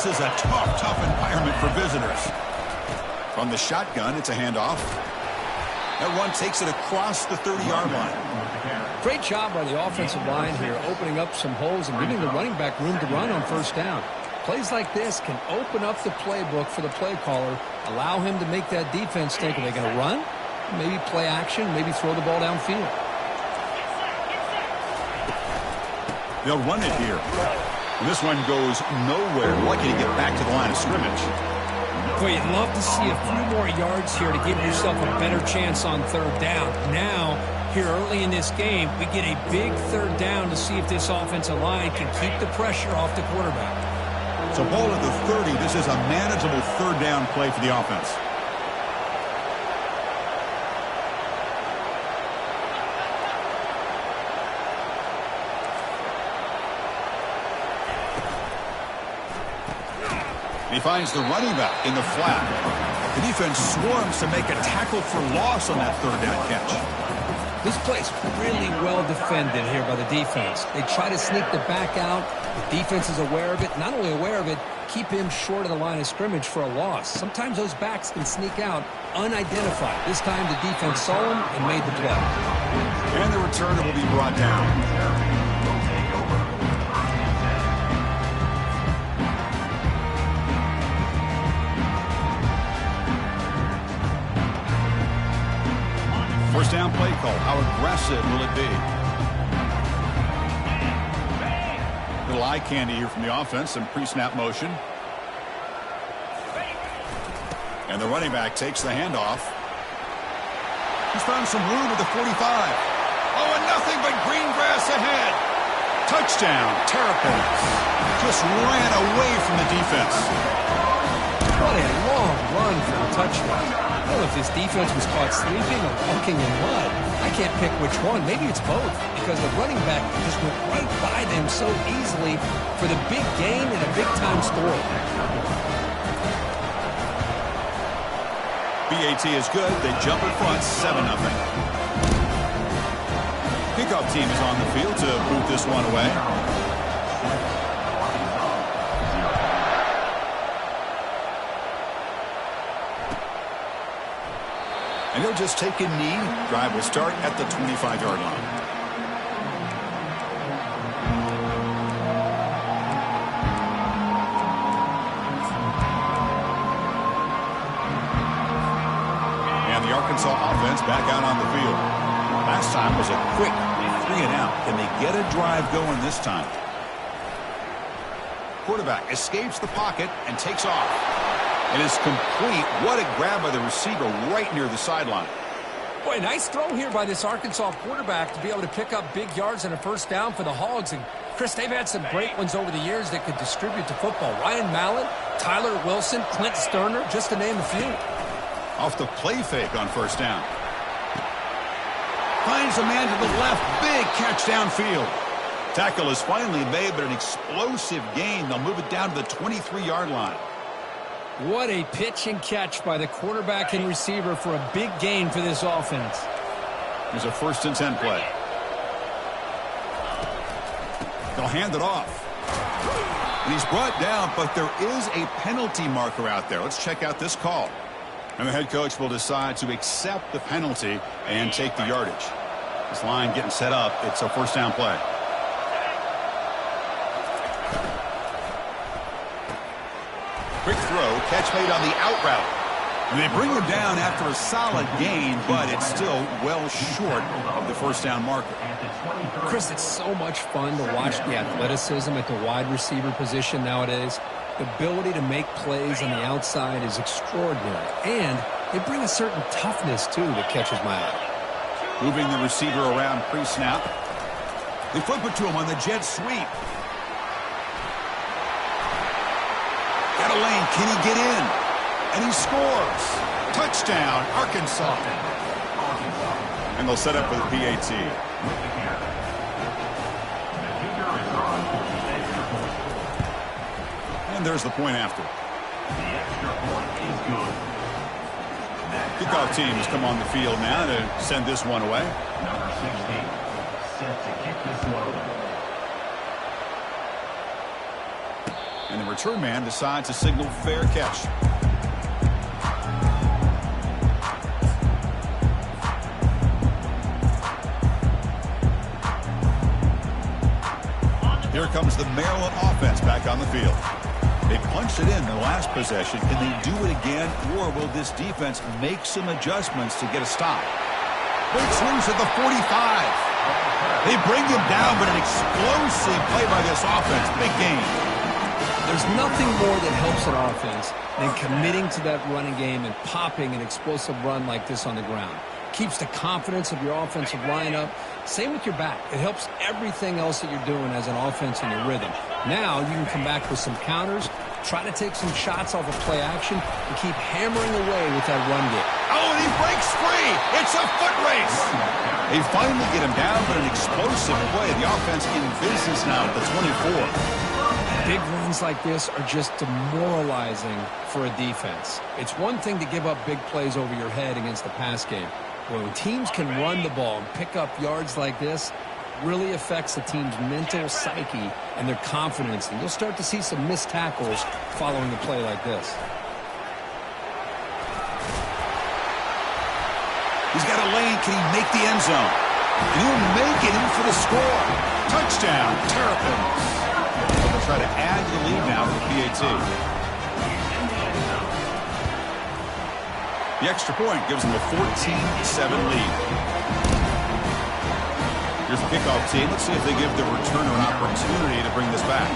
This is a tough environment for visitors. From the shotgun, it's a handoff. That run takes it across the 30-yard line. Great job by the offensive line here, opening up some holes and giving the running back room to run on first down. Plays like this can open up the playbook for the play caller, allow him to make that defense think, are they going to run? Maybe play action, maybe throw the ball downfield. They'll run it here. And this one goes nowhere. Lucky to get back to the line of scrimmage. Boy, you'd love to see a few more yards here to give yourself a better chance on third down. Now, here early in this game, we get a big third down to see if this offensive line can keep the pressure off the quarterback. So ball at the 30. This is a manageable third down play for the offense. He finds the running back in the flat. The defense swarms to make a tackle for loss on that third down catch. This play's really well defended here by the defense. They try to sneak the back out. The defense is aware of it. Not only aware of it, keep him short of the line of scrimmage for a loss. Sometimes those backs can sneak out unidentified. This time the defense saw him and made the play. And the returner will be brought down. First down play call. How aggressive will it be? Little eye candy here from the offense. Some pre-snap motion. And the running back takes the handoff. He's found some room at the 45. Oh, and nothing but green grass ahead. Touchdown, Terrapins. Just ran away from the defense. What a long run for a touchdown. I don't know if this defense was caught sleeping or walking in mud. I can't pick which one. Maybe it's both, because the running back just went right by them so easily for the big gain and a big-time score. BAT is good. They jump in front, 7-0. Kickoff team is on the field to boot this one away. And he'll just take a knee. Drive will start at the 25-yard line. And the Arkansas offense back out on the field. Last time was a quick 3-and-out. Can they get a drive going this time? Quarterback escapes the pocket and takes off. It is complete. What a grab by the receiver right near the sideline. Boy, nice throw here by this Arkansas quarterback to be able to pick up big yards and a first down for the Hogs. And, Chris, they've had some great ones over the years that could distribute the football. Ryan Mallett, Tyler Wilson, Clint Sterner, just to name a few. Off the play fake on first down. Finds a man to the left. Big catch downfield. Tackle is finally made, but an explosive gain. They'll move it down to the 23-yard line. What a pitch and catch by the quarterback and receiver for a big gain for this offense. Here's a 1st and 10 play. They'll hand it off. And he's brought down, but there is a penalty marker out there. Let's check out this call. And the head coach will decide to accept the penalty and take the yardage. This line getting set up. It's a 1st down play. Quick throw, catch made on the out route. And they bring him down after a solid gain, but it's still well short of the 1st down marker. Chris, it's so much fun to watch the athleticism at the wide receiver position nowadays. The ability to make plays on the outside is extraordinary. And they bring a certain toughness, too, that catches my eye. Moving the receiver around pre-snap. They flip it to him on the jet sweep. Got a lane. Can he get in? And he scores. Touchdown, Arkansas. And they'll set up with PAT. And there's the point after. Kickoff team has come on the field now to send this one away. Number 16, set to kick this one away. And the return man decides to signal fair catch. Here comes the Maryland offense back on the field. They punched it in the last possession. Can they do it again, or will this defense make some adjustments to get a stop? Breaks loose at the 45. They bring him down, but an explosive play by this offense. Big game. There's nothing more that helps an offense than committing to that running game and popping an explosive run like this on the ground. Keeps the confidence of your offensive lineup. Same with your back. It helps everything else that you're doing as an offense in your rhythm. Now you can come back with some counters, try to take some shots off of play action, and keep hammering away with that run game. Oh, and he breaks free. It's a foot race. They finally get him down, but an explosive play. The offense in business now at the 24. Big runs like this are just demoralizing for a defense. It's one thing to give up big plays over your head against the pass game. When teams can run the ball and pick up yards like this, it really affects the team's mental psyche and their confidence. And you'll start to see some missed tackles following a play like this. He's got a lane. Can he make the end zone? And he'll make it in for the score. Touchdown, Terrapins. They'll try to add to the lead now with the PAT. The extra point gives them a 14-7 lead. Here's the kickoff team. Let's see if they give the returner an opportunity to bring this back.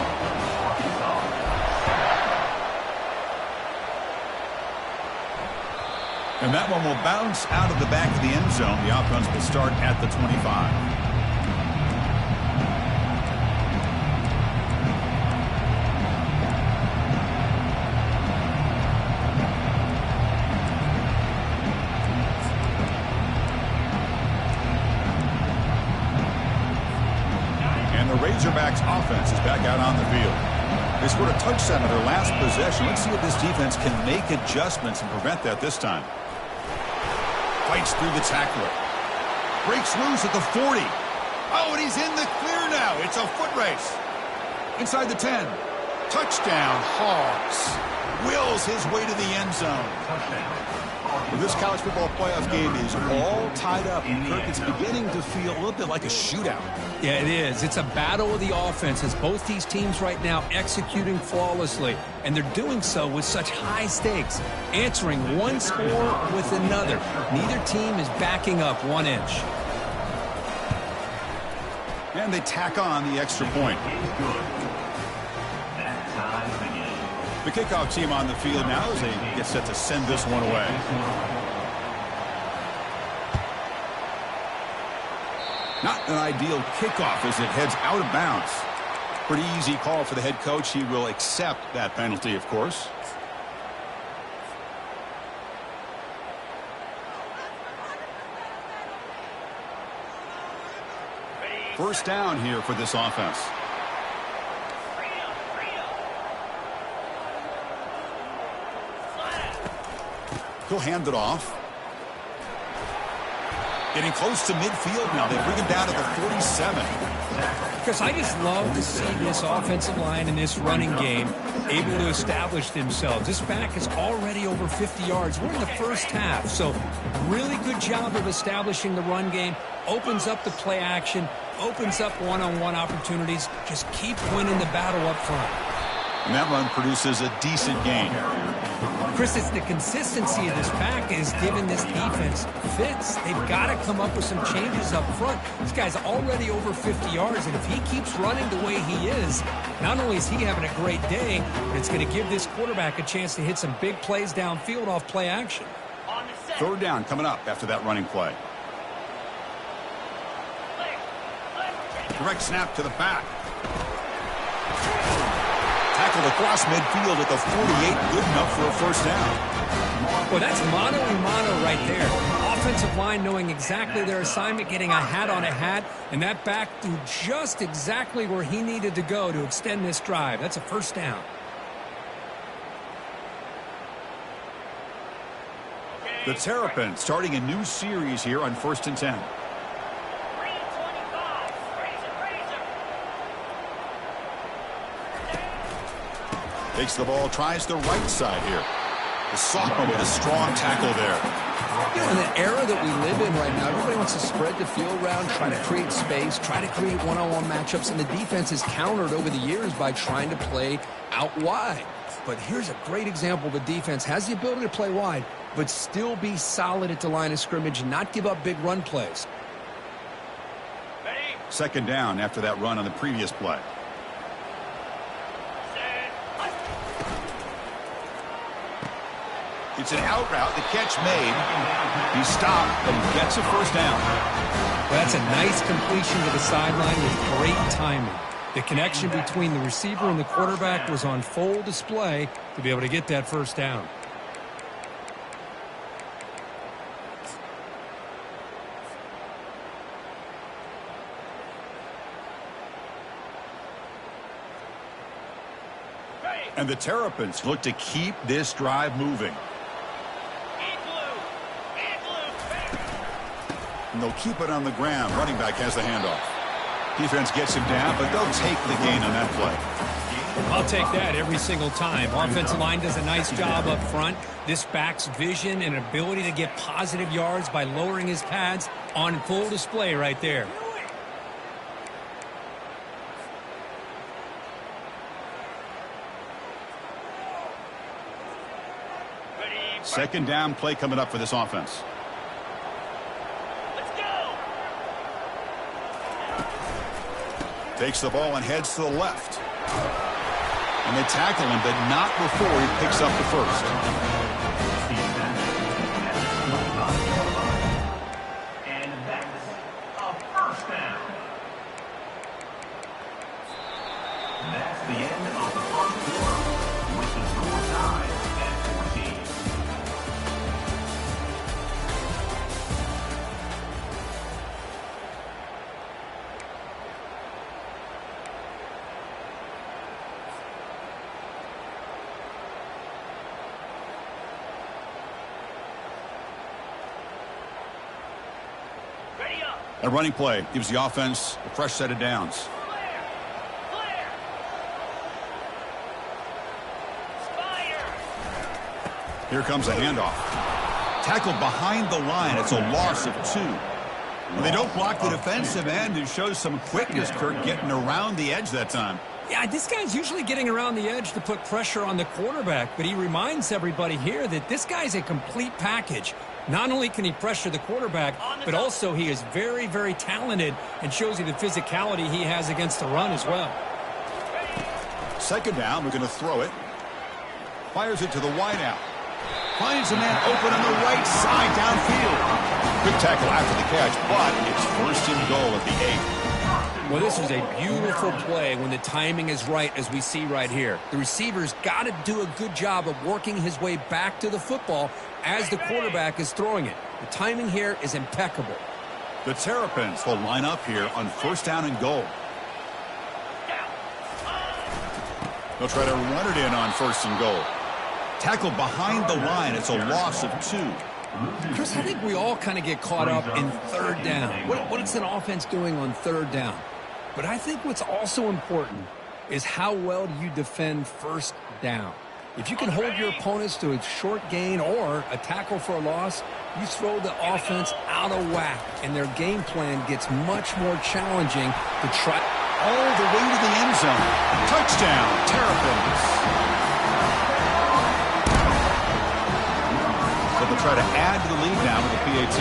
And that one will bounce out of the back of the end zone. The offense will start at the 25. Razorbacks offense is back out on the field. They scored a touchdown in their last possession. Let's see if this defense can make adjustments and prevent that this time. Fights through the tackler. Breaks loose at the 40. Oh, and he's in the clear now. It's a foot race. Inside the 10. Touchdown, Hogs. Wills his way to the end zone. Well, this college football playoff game is all tied up. And Kirk, it's beginning to feel a little bit like a shootout. Yeah, it is. It's a battle of the offenses. Both these teams right now executing flawlessly. And they're doing so with such high stakes. Answering one score with another. Neither team is backing up 1 inch. And they tack on the extra point. The kickoff team on the field now as they get set to send this one away. Not an ideal kickoff as it heads out of bounds. Pretty easy call for the head coach. He will accept that penalty, of course. First down here for this offense. He'll hand it off. Getting close to midfield now. They bring him down to the 47. Chris, I just love to see this offensive line and this running game able to establish themselves. This back is already over 50 yards. We're in the first half, so really good job of establishing the run game. Opens up the play action, opens up one-on-one opportunities. Just keep winning the battle up front. And that run produces a decent gain. Chris, it's the consistency of this back is giving this defense fits. They've got to come up with some changes up front. This guy's already over 50 yards, and if he keeps running the way he is, not only is he having a great day, but it's going to give this quarterback a chance to hit some big plays downfield off play action. Third down coming up after that running play. Direct snap to the back. Tackled across midfield at the 48. Good enough for a first down. Well, that's mano-a-mano right there. Offensive line knowing exactly their assignment, getting a hat on a hat, and that back threw just exactly where he needed to go to extend this drive. That's a first down. The Terrapins starting a new series here on 1st and 10. Takes the ball, tries the right side here. The sophomore with a strong tackle there. You know, in the era that we live in right now, everybody wants to spread the field around, try to create space, try to create one-on-one matchups, and the defense is countered over the years by trying to play out wide. But here's a great example of a defense has the ability to play wide, but still be solid at the line of scrimmage and not give up big run plays. Second down after that run on the previous play. It's an out route. The catch made. He stopped and gets a first down. Well, that's a nice completion to the sideline with great timing. The connection between the receiver and the quarterback was on full display to be able to get that first down. And the Terrapins look to keep this drive moving. And they'll keep it on the ground. Running back has the handoff. Defense gets him down, but they'll take the gain on that play. I'll take that every single time. Offensive line does a nice job up front. This back's vision and ability to get positive yards by lowering his pads on full display right there. Second down play coming up for this offense. Let's go. Takes the ball and heads to the left. And they tackle him, but not before he picks up the first. And that's a first down. That's the end of the first quarter with the score tied at 14. A running play gives the offense a fresh set of downs. Here comes a handoff. Tackled behind the line. It's a loss of 2. When they don't block the defensive end, it shows some quickness. Kirk getting around the edge that time. Yeah, this guy's usually getting around the edge to put pressure on the quarterback, but he reminds everybody here that this guy's a complete package. Not only can he pressure the quarterback, but also he is very, very talented and shows you the physicality he has against the run as well. Second down, we're going to throw it. Fires it to the wideout. Finds a man open on the right side downfield. Good tackle after the catch, but it's first and goal at the 8. Well, this is a beautiful play when the timing is right, as we see right here. The receiver's got to do a good job of working his way back to the football as the quarterback is throwing it. The timing here is impeccable. The Terrapins will line up here on first down and goal. They'll try to run it in on first and goal. Tackled behind the line. It's a loss of 2. Chris, I think we all kind of get caught up in third down. What is an offense doing on third down? But I think what's also important is how well do you defend first down. If you can hold your opponents to a short gain or a tackle for a loss, you throw the offense out of whack, and their game plan gets much more challenging to try. All the way to the end zone. Touchdown, Terrapins. But they'll try to add to the lead now with the PAT.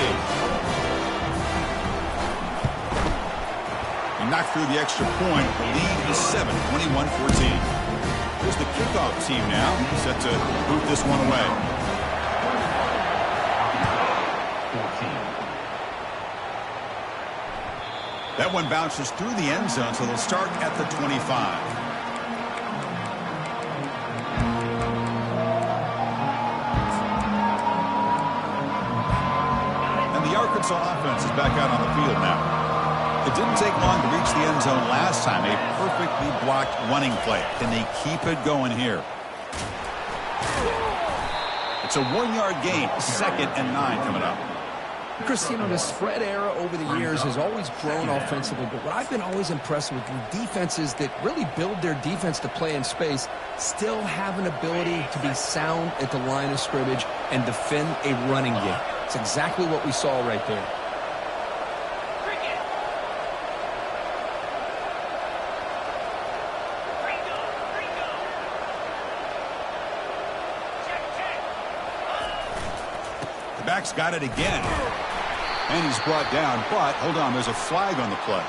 And knock through the extra point. The lead is 7, 21-14. Here's the kickoff team now, set to boot this one away. 14. That one bounces through the end zone, so they'll start at the 25. And the Arkansas offense is back out on the field now. It didn't take long to reach the end zone last time. A perfectly blocked running play. Can they keep it going here? It's a 1-yard gain. 2nd and 9 coming up. Chris, you know, the spread era over the years has always grown offensively, but what I've been always impressed with defenses that really build their defense to play in space still have an ability to be sound at the line of scrimmage and defend a running game. It's exactly what we saw right there. The back's got it again. And he's brought down, but hold on, there's a flag on the play.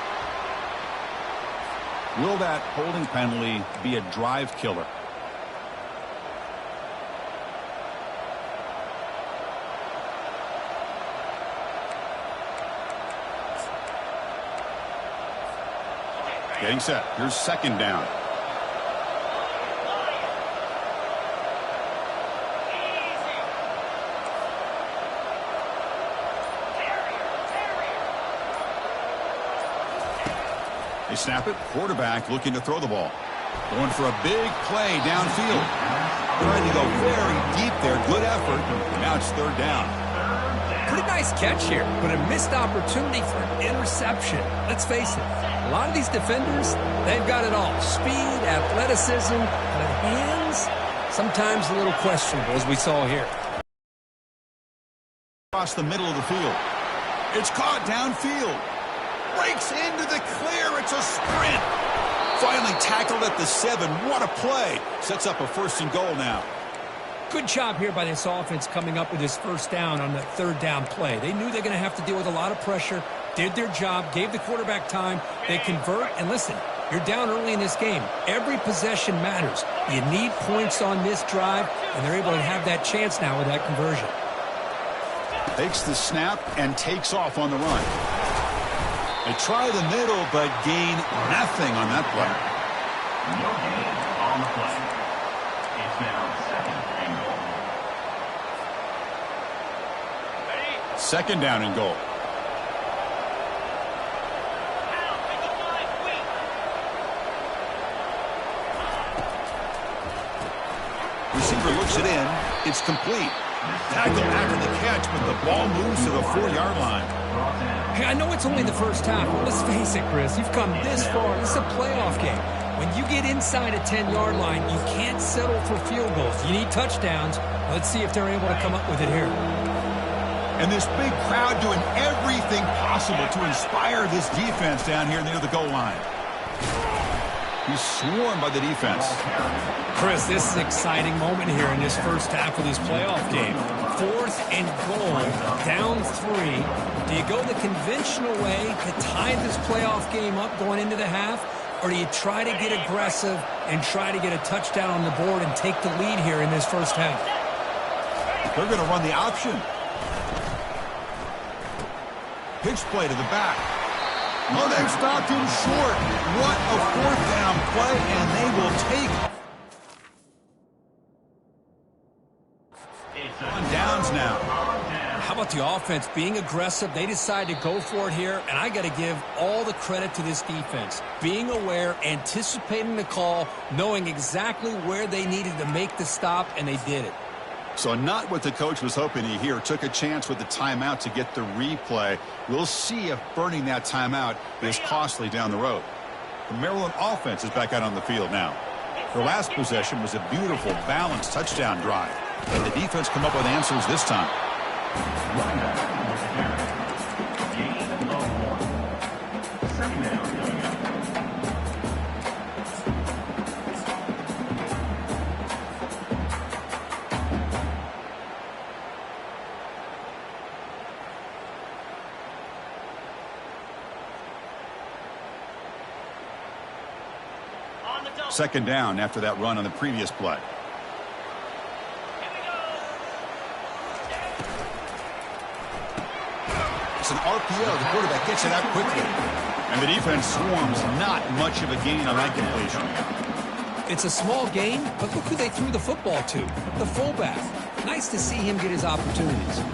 Will that holding penalty be a drive killer? Getting set. Here's second down. They snap it. Quarterback looking to throw the ball. Going for a big play downfield. Trying to go very deep there. Good effort. Now it's third down. Pretty nice catch here, but a missed opportunity for an interception. Let's face it, a lot of these defenders, they've got it all. Speed, athleticism, but hands, sometimes a little questionable, as we saw here. Across the middle of the field. It's caught downfield. Breaks into the clear. It's a sprint. Finally tackled at the 7. What a play. Sets up a first and goal now. Good job here by this offense coming up with this first down on the third down play. They knew they're going to have to deal with a lot of pressure, did their job, gave the quarterback time. They convert, and listen, you're down early in this game. Every possession matters. You need points on this drive, and they're able to have that chance now with that conversion. Takes the snap and takes off on the run. They try the middle, but gain nothing on that play. No gain on the play. It's now second and goal. Second down and goal. Receiver looks it in. It's complete. Tackle after the catch, but the ball moves to the 4-yard line. Hey, I know it's only the first half, but let's face it, Chris. You've come this far. This is a playoff game. When you get inside a 10-yard line, you can't settle for field goals. You need touchdowns. Let's see if they're able to come up with it here. And this big crowd doing everything possible to inspire this defense down here near the goal line. He's swarmed by the defense. Chris, this is an exciting moment here in this first half of this playoff game. 4th and goal, down 3. Do you go the conventional way to tie this playoff game up going into the half? Or do you try to get aggressive and try to get a touchdown on the board and take the lead here in this first half? They're going to run the option. Pitch play to the back. Oh, they've stopped him short. What a 4th down play, and they will take on downs now. How about the offense being aggressive? They decide to go for it here, and I got to give all the credit to this defense. Being aware, anticipating the call, knowing exactly where they needed to make the stop, and they did it. So not what the coach was hoping to hear. Took a chance with the timeout to get the replay. We'll see if burning that timeout is costly down the road. The Maryland offense is back out on the field now. Their last possession was a beautiful, balanced touchdown drive. But the defense come up with answers this time. Second down after that run on the previous play. It's an RPO. The quarterback gets it out quickly. And the defense swarms. Not much of a gain on that completion. It's a small gain, but look who they threw the football to. The fullback. Nice to see him get his opportunities.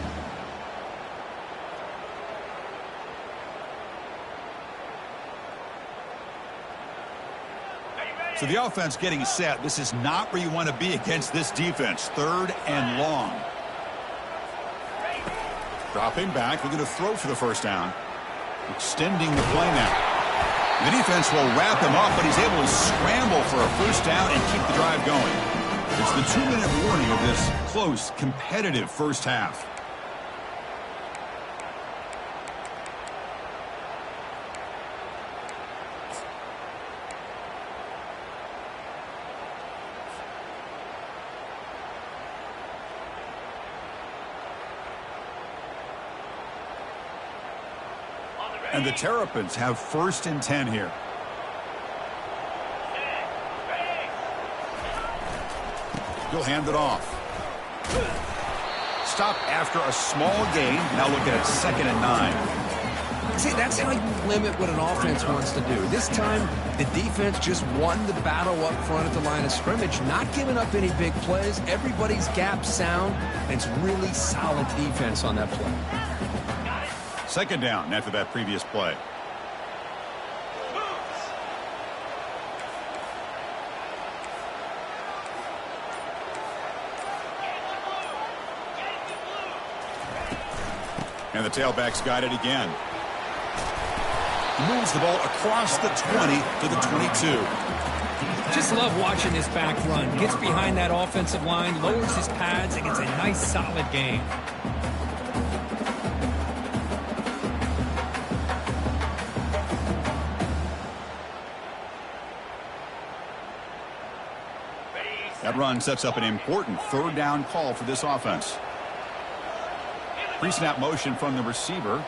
So the offense getting set. This is not where you want to be against this defense. 3rd and long. Dropping back, looking to throw for the first down. Extending the play now. The defense will wrap him up, but he's able to scramble for a first down and keep the drive going. It's the 2-minute warning of this close, competitive first half. And the Terrapins have 1st and 10 here. He'll hand it off. Stop after a small gain. Now look at 2nd and 9. See, that's how you limit what an offense wants to do. This time, the defense just won the battle up front at the line of scrimmage, not giving up any big plays. Everybody's gap sound, and it's really solid defense on that play. 2nd down after that previous play. And the tailback's got it again. He moves the ball across the 20 to the 22. Just love watching this back run. Gets behind that offensive line, lowers his pads, and gets a nice solid gain. That run sets up an important 3rd down call for this offense. Pre-snap motion from the receiver.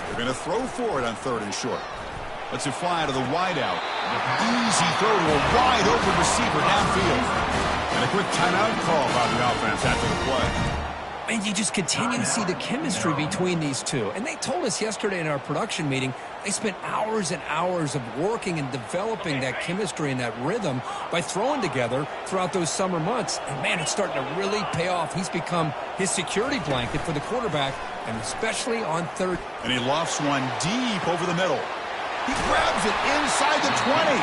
They're going to throw for it on 3rd and short. Lets it fly to the wideout. Easy throw to a wide open receiver downfield. And a quick timeout call by the offense after the play. And you just continue to see the chemistry between these two. And they told us yesterday in our production meeting, they spent hours and hours of working and developing that chemistry and that rhythm by throwing together throughout those summer months. And, man, it's starting to really pay off. He's become his security blanket for the quarterback, and especially on 3rd. And he lofts one deep over the middle. He grabs it inside the 20.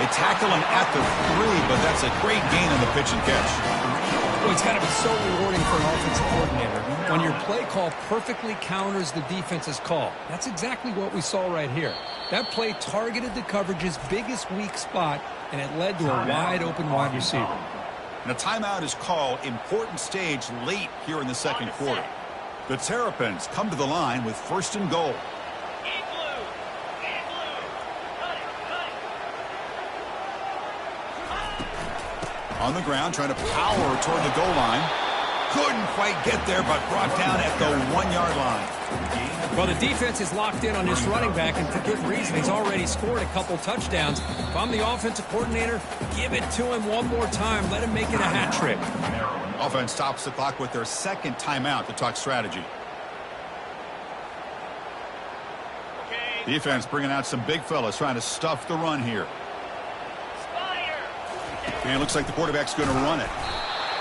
They tackle him at the 3, but that's a great gain on the pitch and catch. Well, it's got to be so rewarding for an offensive coordinator when your play call perfectly counters the defense's call. That's exactly what we saw right here. That play targeted the coverage's biggest weak spot, and it led to a wide-open wide receiver. And a timeout is called. Important stage late here in the 2nd quarter. The Terrapins come to the line with 1st and goal. On the ground, trying to power toward the goal line. Couldn't quite get there, but brought down at the 1-yard line. Well, the defense is locked in on this running back, and for good reason. He's already scored a couple touchdowns. If I'm the offensive coordinator, give it to him one more time. Let him make it a hat trick. Offense stops the clock with their 2nd timeout to talk strategy. Defense bringing out some big fellas trying to stuff the run here. And it looks like the quarterback's going to run it.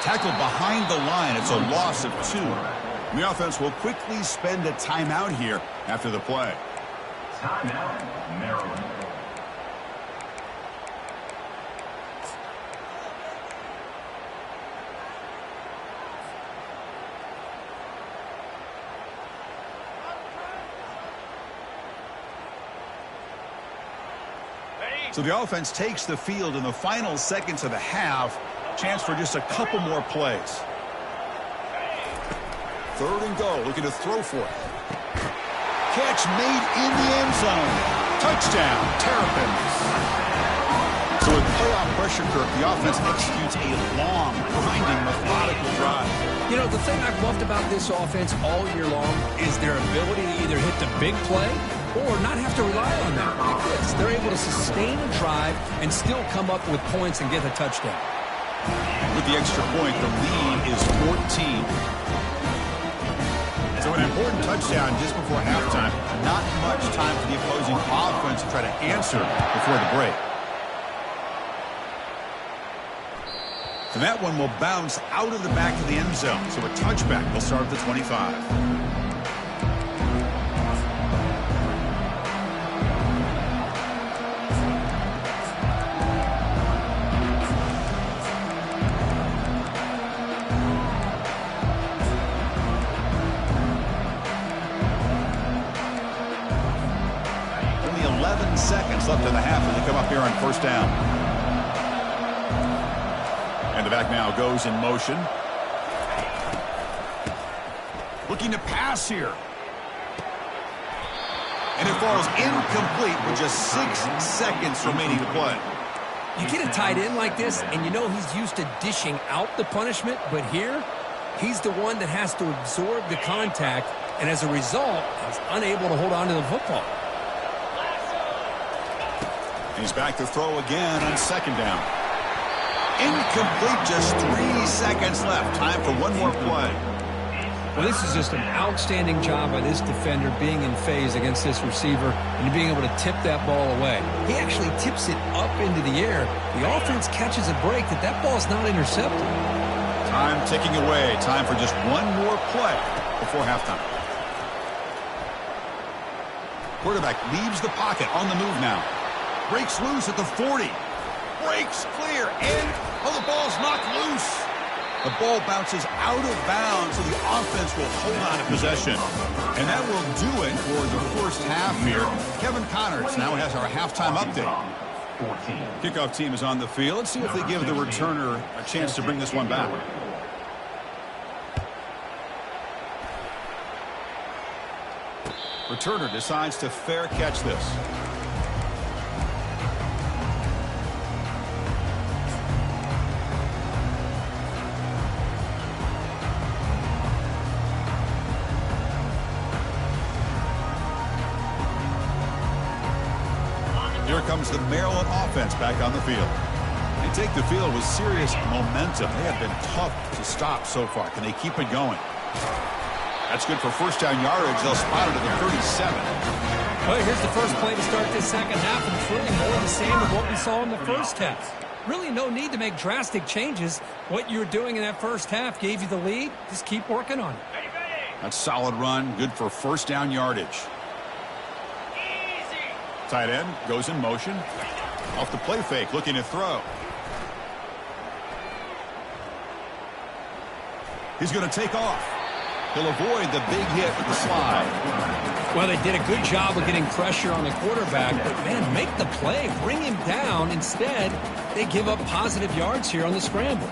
Tackled behind the line. It's a loss of 2. And the offense will quickly spend a timeout here after the play. Timeout, Maryland. So the offense takes the field in the final seconds of the half. Chance for just a couple more plays. 3rd and goal, looking to throw for it. Catch made in the end zone. Touchdown, Terrapins. So with playoff pressure, Kirk, the offense executes a long, grinding, methodical drive. You know, the thing I've loved about this offense all year long is their ability to either hit the big play or not have to rely on that. Like this, they're able to sustain a drive and still come up with points and get a touchdown. With the extra point, the lead is 14. So an important touchdown just before halftime. Not much time for the opposing offense to try to answer before the break. And that one will bounce out of the back of the end zone. So a touchback will start at the 25. half as they come up here on first down. And the back now goes in motion. Looking to pass here. And it falls incomplete with just 6 seconds remaining to play. You get a tight end like this, and you know he's used to dishing out the punishment, but here, he's the one that has to absorb the contact, and as a result, he's unable to hold on to the football. He's back to throw again on second down. Incomplete, just 3 seconds left. Time for one more play. Well, this is just an outstanding job by this defender being in phase against this receiver and being able to tip that ball away. He actually tips it up into the air. The offense catches a break that ball's not intercepted. Time ticking away. Time for just one more play before halftime. Quarterback leaves the pocket on the move now. Breaks loose at the 40. Breaks clear. And, the ball's knocked loose. The ball bounces out of bounds, so the offense will hold on to possession. And that will do it for the first half here. Kevin Connors now has our halftime update. Kickoff team is on the field. Let's see if they give the returner a chance to bring this one back. Returner decides to fair catch this. Here comes the Maryland offense back on the field. They take the field with serious momentum. They have been tough to stop so far. Can they keep it going? That's good for first down yardage. They'll spot it at the 37. Well, here's the first play to start this second half, and it's really more of the same of what we saw in the first half. Really no need to make drastic changes. What you were doing in that first half gave you the lead. Just keep working on it. That's solid run. Good for first down yardage. Tight end goes in motion. Off the play fake, looking to throw. He's going to take off. He'll avoid the big hit with the slide. Well, they did a good job of getting pressure on the quarterback, but, man, make the play. Bring him down. Instead, they give up positive yards here on the scramble.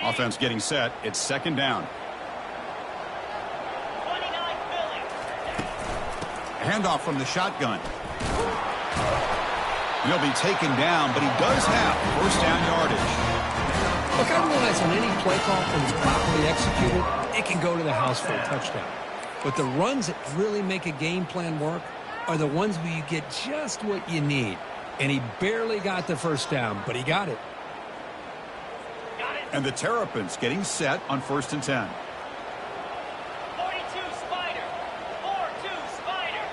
Offense getting set. It's second down. Handoff from the shotgun. He'll be taken down, but he does have first down yardage. Look, I realize on any play call that is properly executed, it can go to the house for a touchdown. But the runs that really make a game plan work are the ones where you get just what you need. And he barely got the first down, but he got it. And the Terrapins getting set on first and 10. 42 Spider. 4-2 Spider.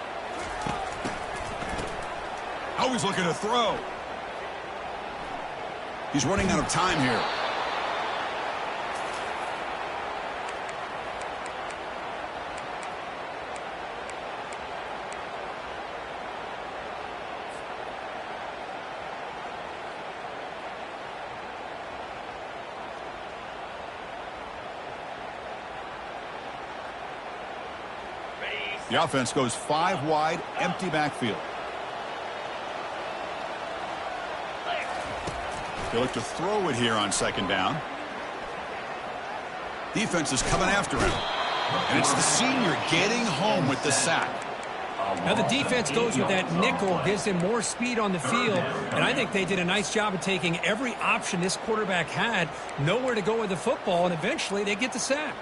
Always looking to throw. He's running out of time here. The offense goes 5 wide, empty backfield. They look to throw it here on second down. Defense is coming after him. And it's the senior getting home with the sack. Now the defense goes with that nickel, gives him more speed on the field, and I think they did a nice job of taking every option this quarterback had, nowhere to go with the football, and eventually they get the sack.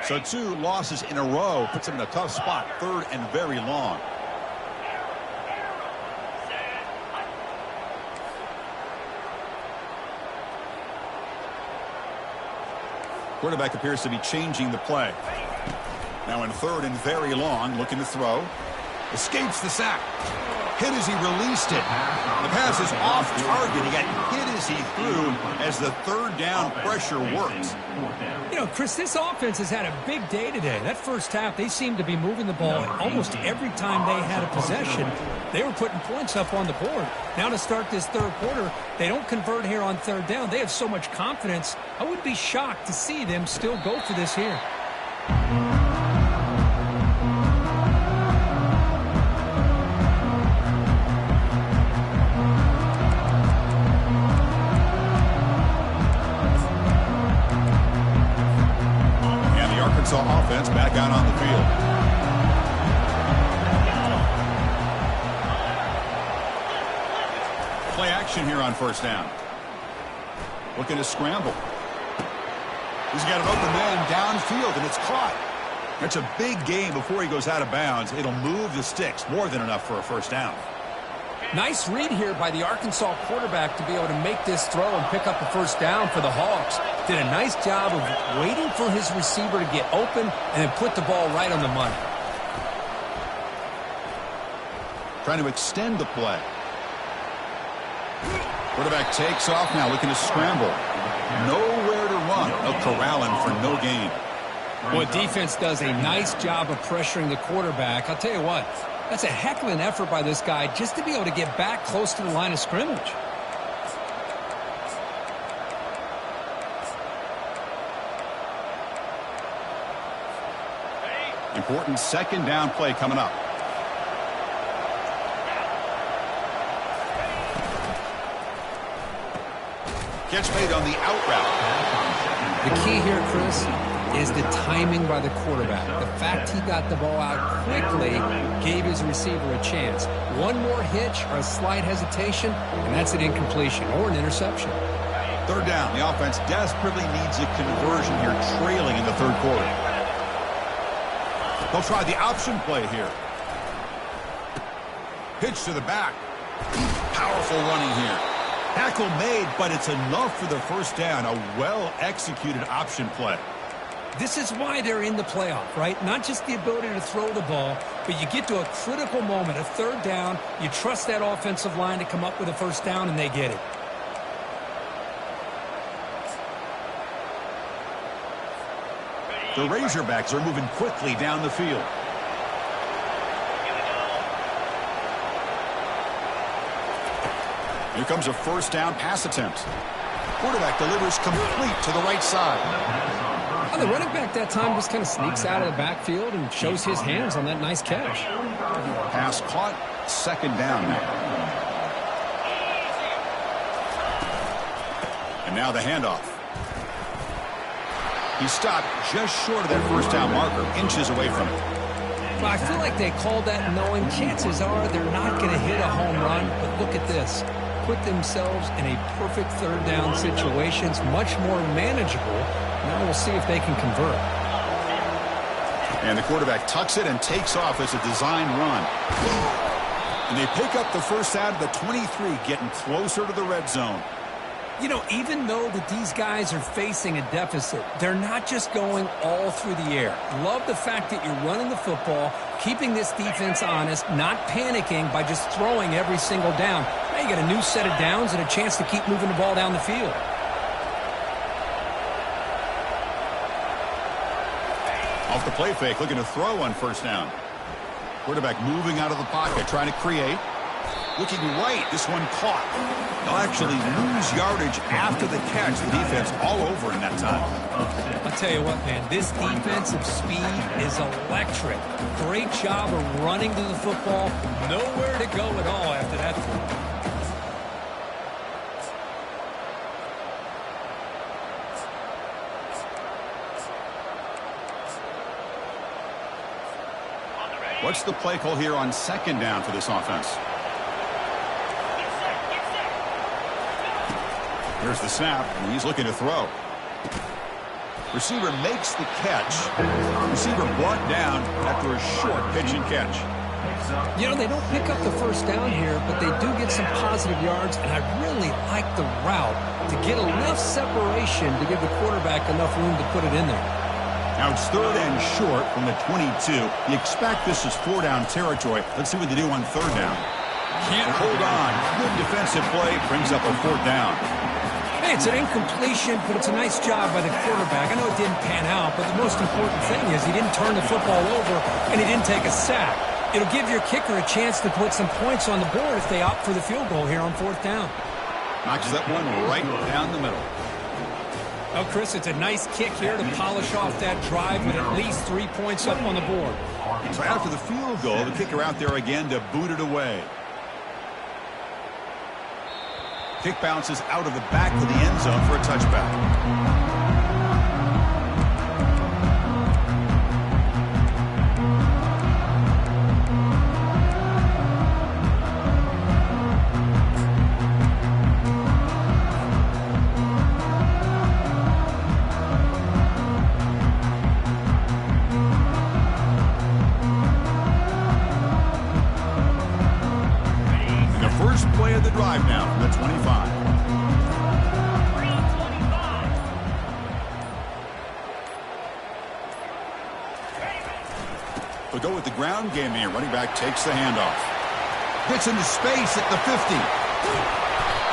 So 2 losses in a row puts him in a tough spot, third and very long. Quarterback appears to be changing the play. Now in third and very long, looking to throw. Escapes the sack. Hit as he released it. The pass is off target. He got hit as he threw as the third down pressure works. You know, Chris, this offense has had a big day today. That first half, they seemed to be moving the ball almost every time they had a possession. They were putting points up on the board. Now to start this third quarter, they don't convert here on third down. They have so much confidence. I would be shocked to see them still go for this here. Offense back out on the field. Play action here on first down. Looking to scramble. He's got an open man downfield, and it's caught. That's a big gain before he goes out of bounds. It'll move the sticks, more than enough for a first down. Nice read here by the Arkansas quarterback to be able to make this throw and pick up the first down for the Hogs. Did a nice job of waiting for his receiver to get open and then put the ball right on the money. Trying to extend the play. Quarterback takes off now, looking to scramble. Nowhere to run. No corralling for no gain. Well, defense does a nice job of pressuring the quarterback. I'll tell you what, that's a heck of an effort by this guy just to be able to get back close to the line of scrimmage. Important second down play coming up. Catch made on the out route. The key here, Chris, is the timing by the quarterback. The fact he got the ball out quickly gave his receiver a chance. One more hitch or a slight hesitation, and that's an incompletion or an interception. Third down. The offense desperately needs a conversion here, trailing in the third quarter. They'll try the option play here. Pitch to the back. Powerful running here. Tackle made, but it's enough for the first down. A well-executed option play. This is why they're in the playoff, right? Not just the ability to throw the ball, but you get to a critical moment, a third down. You trust that offensive line to come up with a first down, and they get it. The Razorbacks are moving quickly down the field. Here comes a first down pass attempt. Quarterback delivers complete to the right side. Well, the running back that time just kind of sneaks out of the backfield and shows his hands on that nice catch. Pass caught, second down now. And now the handoff. He stopped just short of that first down marker, inches away from it. Well, I feel like they called that knowing chances are they're not going to hit a home run, but look at this. Put themselves in a perfect third down situation. It's much more manageable. Now we'll see if they can convert. And the quarterback tucks it and takes off as a design run. And they pick up the first out of the 23, getting closer to the red zone. You know, even though that these guys are facing a deficit, they're not just going all through the air. Love the fact that you're running the football, keeping this defense honest, not panicking by just throwing every single down. Now you got a new set of downs and a chance to keep moving the ball down the field. Off the play fake, looking to throw on first down. Quarterback moving out of the pocket, trying to create. Looking right, this one caught. They'll actually lose yardage after the catch. The defense all over in that time. I'll tell you what, man, this defensive speed is electric. Great job of running to the football. Nowhere to go at all after that throw. What's the play call here on second down for this offense? Here's the snap, and he's looking to throw. Receiver makes the catch. Receiver brought down after a short pitch and catch. You know, they don't pick up the first down here, but they do get some positive yards, and I really like the route to get enough separation to give the quarterback enough room to put it in there. Now it's third and short from the 22. You expect this is four-down territory. Let's see what they do on third down. Can't hold on. Good defensive play. Brings up a 4th down. Hey, it's an incompletion, but it's a nice job by the quarterback. I know it didn't pan out, but the most important thing is he didn't turn the football over and he didn't take a sack. It'll give your kicker a chance to put some points on the board if they opt for the field goal here on 4th down. Knocks that one right down the middle. Oh, Chris, it's a nice kick here to polish off that drive with at least 3 points up on the board. So after the field goal, the kicker out there again to boot it away. Kick bounces out of the back of the end zone for a touchback. Drive now from the 25. 3:25. They'll go with the ground game here. Running back takes the handoff. Gets into space at the 50.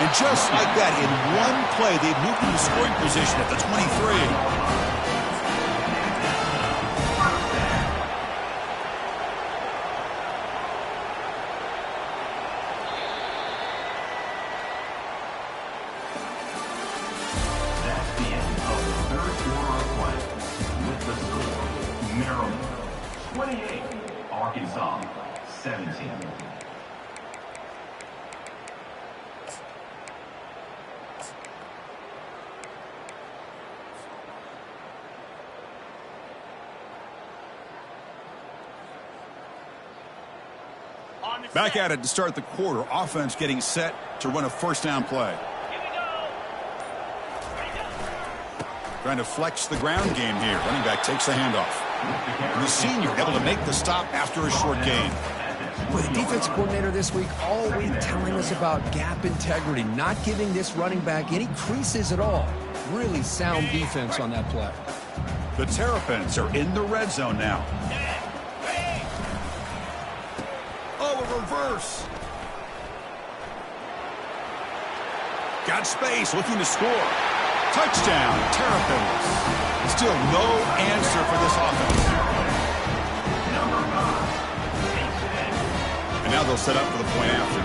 And just like that, in one play, they've moved into scoring position at the 23. Arkansas, 17. Back at it to start the quarter. Offense getting set to run a 1st down play. Trying to flex the ground game here. Running back takes the handoff. And the senior able to make the stop after a short gain. Boy, the defense coordinator this week all week telling us about gap integrity, not giving this running back any creases at all. Really sound defense on that play. The Terrapins are in the red zone now. Oh, a reverse. Got space, looking to score. Touchdown, Terrapins. Still no answer for this offense. And now they'll set up for the point after.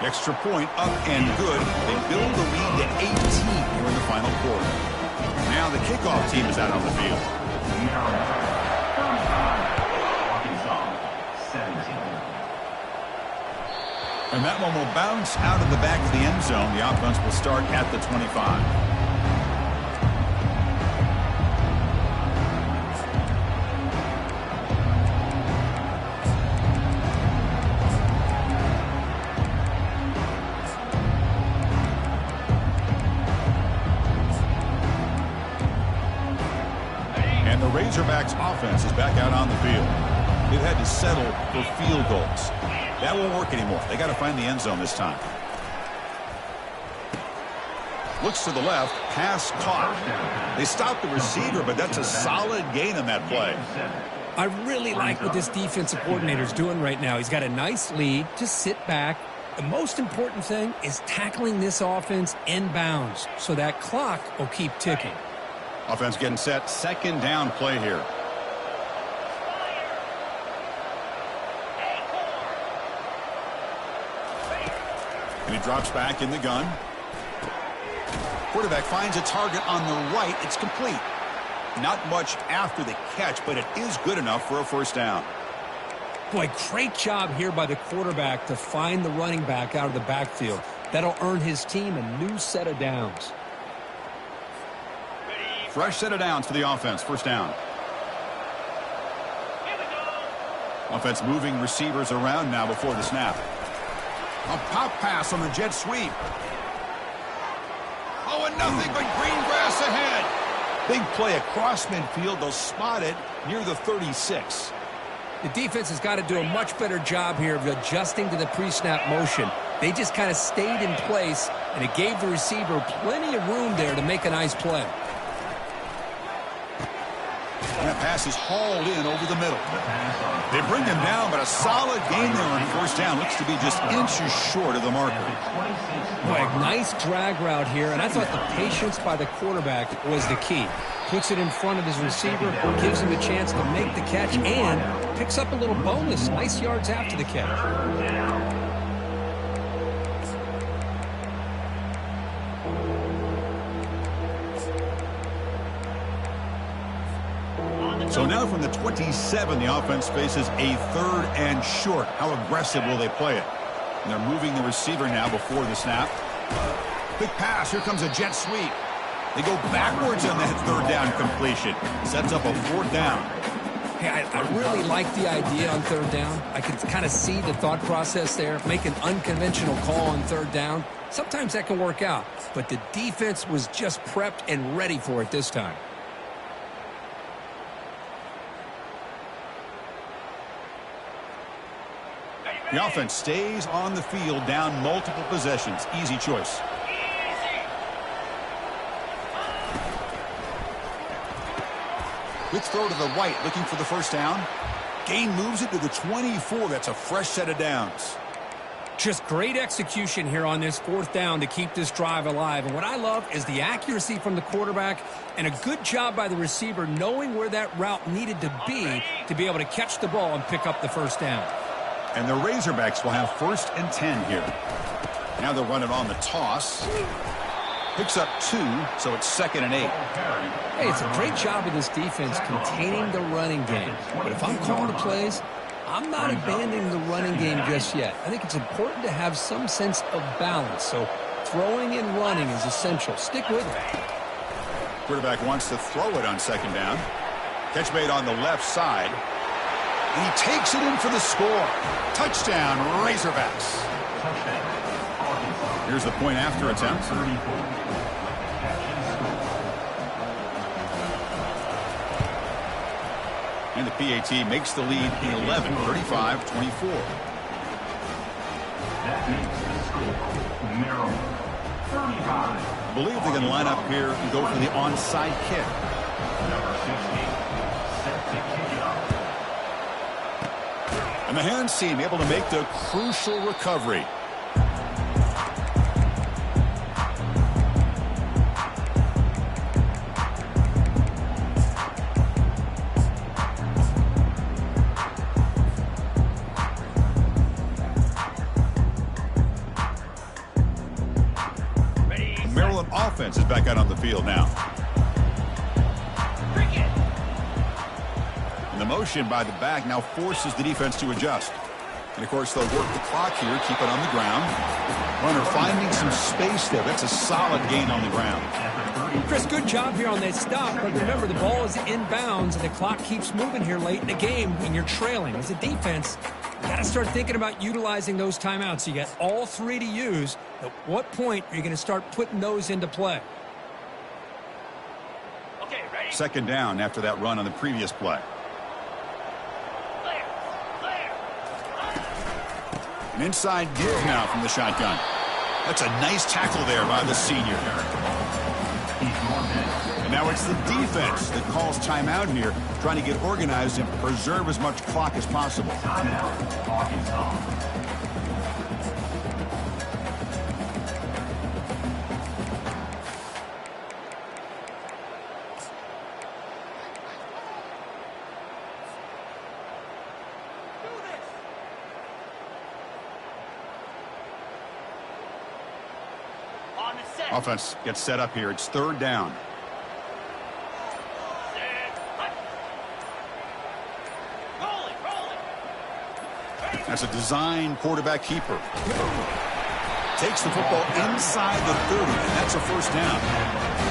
Extra point up and good. They build the lead to 18 here in the final quarter. Now the kickoff team is out on the field. Arkansas, 17. And that one will bounce out of the back of the end zone. The offense will start at the 25. And the Razorbacks offense is back out on the field. They've had to settle for field goals. That won't work anymore. They got to find the end zone this time. Looks to the left. Pass caught. They stopped the receiver, but that's a solid gain on that play. I really like what this defensive coordinator is doing right now. He's got a nice lead. Just sit back. The most important thing is tackling this offense inbounds so that clock will keep ticking. Offense getting set. 2nd down play here. And he drops back in the gun. Quarterback finds a target on the right. It's complete. Not much after the catch, but it is good enough for a 1st down. Boy, great job here by the quarterback to find the running back out of the backfield. That'll earn his team a new set of downs. Fresh set of downs for the offense. 1st down. Offense moving receivers around now before the snap. A pop pass on the jet sweep. Oh, and nothing but green grass ahead. Big play across midfield. They'll spot it near the 36. The defense has got to do a much better job here of adjusting to the pre-snap motion. They just kind of stayed in place, and it gave the receiver plenty of room there to make a nice play. That that pass is hauled in over the middle. They bring him down, but a solid gain there on first down. Looks to be just inches short of the marker. Boy, nice drag route here, and I thought the patience by the quarterback was the key. Puts it in front of his receiver, gives him a chance to make the catch, and picks up a little bonus. Nice yards after the catch. So now from the 27, the offense faces a 3rd and short. How aggressive will they play it? And they're moving the receiver now before the snap. Big pass. Here comes a jet sweep. They go backwards on that 3rd down completion. Sets up a 4th down. Hey, I really like the idea on 3rd down. I can kind of see the thought process there. Make an unconventional call on 3rd down. Sometimes that can work out. But the defense was just prepped and ready for it this time. The offense stays on the field down multiple possessions. Easy choice. Quick throw to the right, looking for the first down. Gain moves it to the 24. That's a fresh set of downs. Just great execution here on this 4th down to keep this drive alive. And what I love is the accuracy from the quarterback and a good job by the receiver knowing where that route needed to be able to catch the ball and pick up the first down. And the Razorbacks will have 1st and 10 here. Now they'll run it on the toss. Picks up 2, so it's 2nd and 8. Hey, it's a great job of this defense containing the running game. But if I'm calling the plays, I'm not abandoning the running game just yet. I think it's important to have some sense of balance. So throwing and running is essential. Stick with it. Quarterback wants to throw it on 2nd down. Catch made on the left side. And he takes it in for the score. Touchdown, Razorbacks. Here's the point after attempt. And the PAT makes the lead 11, 35-24. That makes the score Maryland 35. I believe they can line up here and go for the onside kick. Number 60 set to kick it off. And the hands team able to make the crucial recovery. Maryland offense is back out on the field now. And the motion by the back now forces the defense to adjust. And, of course, they'll work the clock here, keep it on the ground. Runner finding some space there. That's a solid gain on the ground. Chris, good job here on that stop. But remember, the ball is inbounds, and the clock keeps moving here late in the game when you're trailing. As a defense, you got to start thinking about utilizing those timeouts. You got all 3 to use. At what point are you going to start putting those into play? Okay, ready? 2nd down after that run on the previous play. An inside give now from the shotgun. That's a nice tackle there by the senior. And now it's the defense that calls timeout here, trying to get organized and preserve as much clock as possible. Timeout, Arkansas. Offense gets set up here. It's 3rd down. That's a design quarterback keeper. Takes the football inside the 30, and that's a 1st down.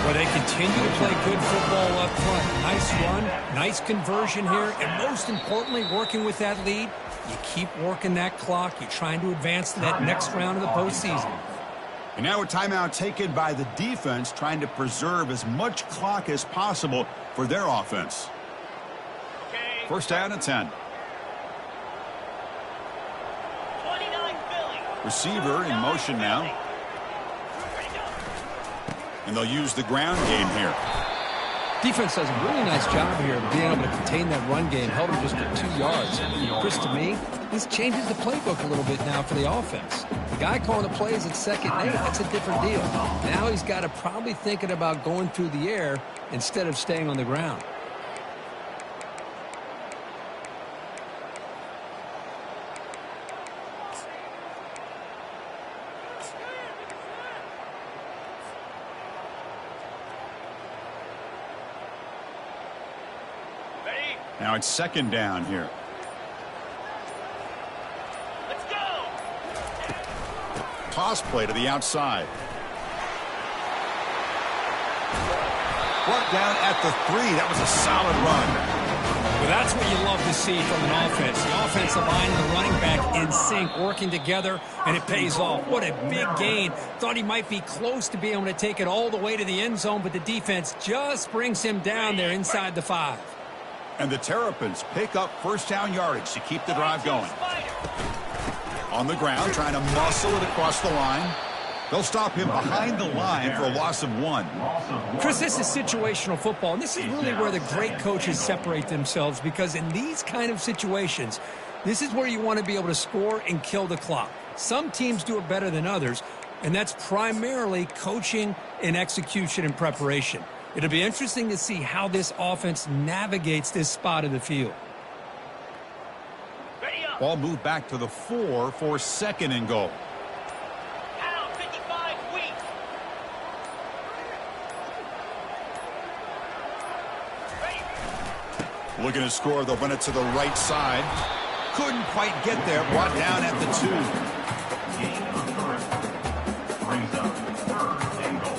Well, they continue to play good football up front. Nice run, nice conversion here, and most importantly, working with that lead, you keep working that clock. You're trying to advance to that next round of the postseason. And now a timeout taken by the defense, trying to preserve as much clock as possible for their offense. 1st down and 10. 29 Philly. Receiver in motion now. And they'll use the ground game here. Defense does a really nice job here of being able to contain that run game, held him just for 2 yards. Chris, to me, this changes the playbook a little bit now for the offense. The guy calling the plays at 2nd and 8, that's a different deal. Now he's got to probably thinking about going through the air instead of staying on the ground. Now it's 2nd down here. Let's go. Toss play to the outside. Brought down at the 3. That was a solid run. Well, that's what you love to see from an offense. The offensive line and the running back in sync, working together, and it pays off. What a big gain. Thought he might be close to being able to take it all the way to the end zone, but the defense just brings him down there inside the 5. And the Terrapins pick up first down yardage to keep the drive going. On the ground, trying to muscle it across the line. They'll stop him behind the line for a loss of 1. Chris, this is situational football, and this is really where the great coaches separate themselves, because in these kind of situations, this is where you want to be able to score and kill the clock. Some teams do it better than others, and that's primarily coaching and execution and preparation. It'll be interesting to see how this offense navigates this spot of the field. Ball moved back to the 4 for 2nd and goal. Pound 55 weak. Looking to score, they'll run it to the right side. Couldn't quite get there, brought down at the 2. Gain of 3. Brings up 3rd and goal.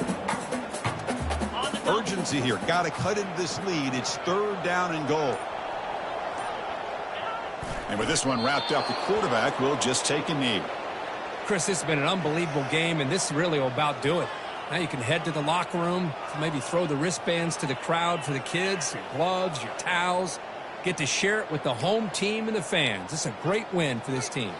Urgency here. Got to cut into this lead. It's 3rd down and goal. And with this one wrapped up, the quarterback will just take a knee. Chris, this has been an unbelievable game, and this really will about do it. Now you can head to the locker room, maybe throw the wristbands to the crowd for the kids, your gloves, your towels. Get to share it with the home team and the fans. This is a great win for this team.